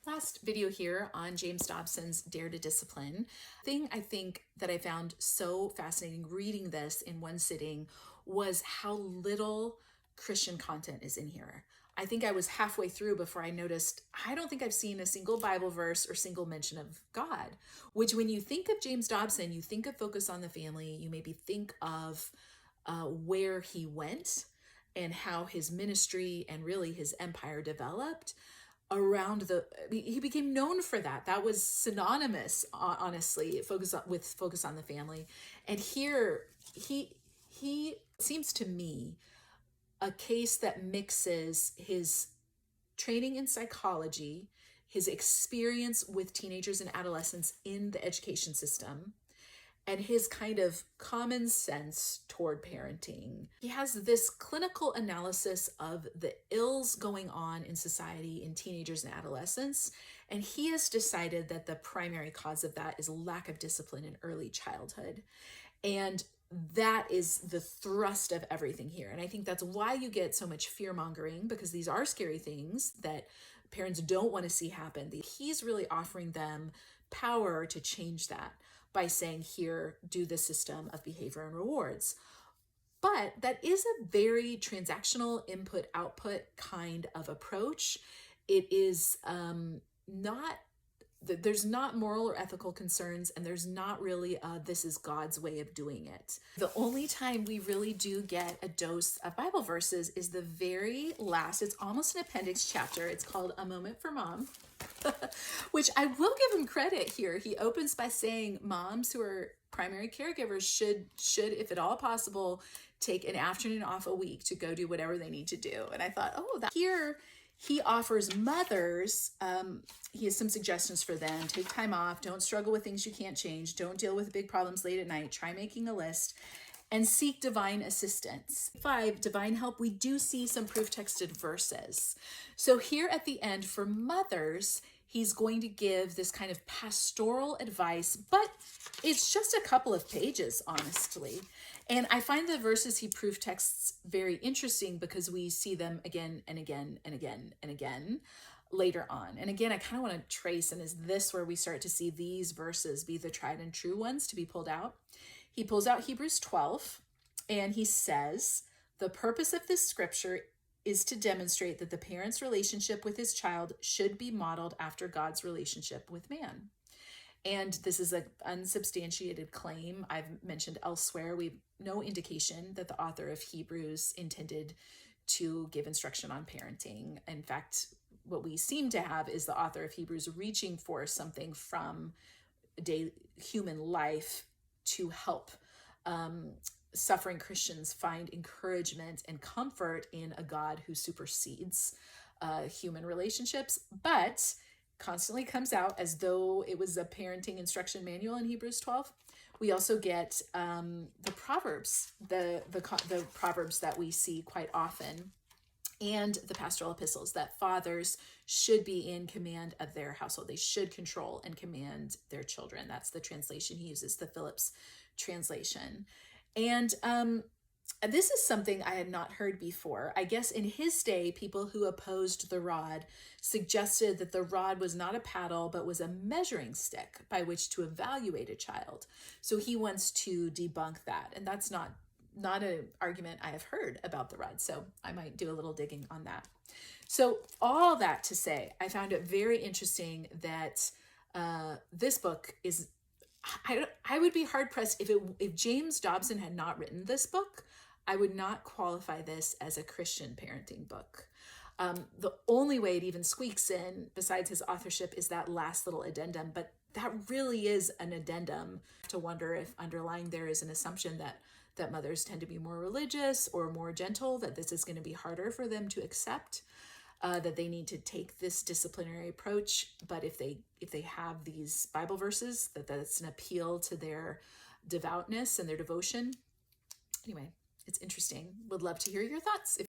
Last video here on James Dobson's Dare to Discipline. Thing I think that I found so fascinating reading this in one sitting was how little Christian content is in here. I think I was halfway through before I noticed I don't think I've seen a single Bible verse or single mention of God, which when you think of James Dobson, you think of Focus on the Family, you maybe think of where he went and how his ministry and really his empire developed around he became known for that. That was synonymous, honestly, with Focus on the Family. And here he seems to me a case that mixes his training in psychology, his experience with teenagers and adolescents in the education system, and his kind of common sense toward parenting. He has this clinical analysis of the ills going on in society in teenagers and adolescents, and he has decided that the primary cause of that is lack of discipline in early childhood. And that is the thrust of everything here. And I think that's why you get so much fear-mongering, because these are scary things that parents don't want to see happen. He's really offering them power to change that by saying, here, do the system of behavior and rewards. But that is a very transactional input-output kind of approach. It is there's not moral or ethical concerns, and there's not really this is God's way of doing it. The only time we really do get a dose of Bible verses is the very last. It's almost an appendix chapter. It's called A Moment for Mom, which I will give him credit here. He opens by saying moms who are primary caregivers should, if at all possible, take an afternoon off a week to go do whatever they need to do. And I thought, oh, that here he offers mothers, he has some suggestions for them. Take time off, don't struggle with things you can't change, don't deal with big problems late at night, try making a list, and seek divine assistance. 5, divine help. We do see some proof texted verses. So here at the end for mothers, he's going to give this kind of pastoral advice, but it's just a couple of pages, honestly. And I find the verses he proof texts very interesting because we see them again and again and again and again later on. And again, I kind of want to trace, and is this where we start to see these verses be the tried and true ones to be pulled out? He pulls out Hebrews 12, and he says, the purpose of this scripture is to demonstrate that the parent's relationship with his child should be modeled after God's relationship with man. And this is an unsubstantiated claim I've mentioned elsewhere. We have no indication that the author of Hebrews intended to give instruction on parenting. In fact, what we seem to have is the author of Hebrews reaching for something from human life to help suffering Christians find encouragement and comfort in a God who supersedes human relationships, but constantly comes out as though it was a parenting instruction manual in Hebrews 12. We also get the Proverbs, the Proverbs that we see quite often, and the pastoral epistles, that fathers should be in command of their household. They should control and command their children. That's the translation he uses, the Phillips translation. And this is something I had not heard before. I guess in his day, people who opposed the rod suggested that the rod was not a paddle, but was a measuring stick by which to evaluate a child. So he wants to debunk that. And that's not an argument I have heard about the rod. So I might do a little digging on that. So all that to say, I found it very interesting that this book is, I would be hard pressed if James Dobson had not written this book, I would not qualify this as a Christian parenting book. The only way it even squeaks in, besides his authorship, is that last little addendum. But that really is an addendum to wonder if underlying there is an assumption that mothers tend to be more religious or more gentle, that this is going to be harder for them to accept, that they need to take this disciplinary approach. But if they have these Bible verses, that's an appeal to their devoutness and their devotion. Anyway, it's interesting. Would love to hear your thoughts.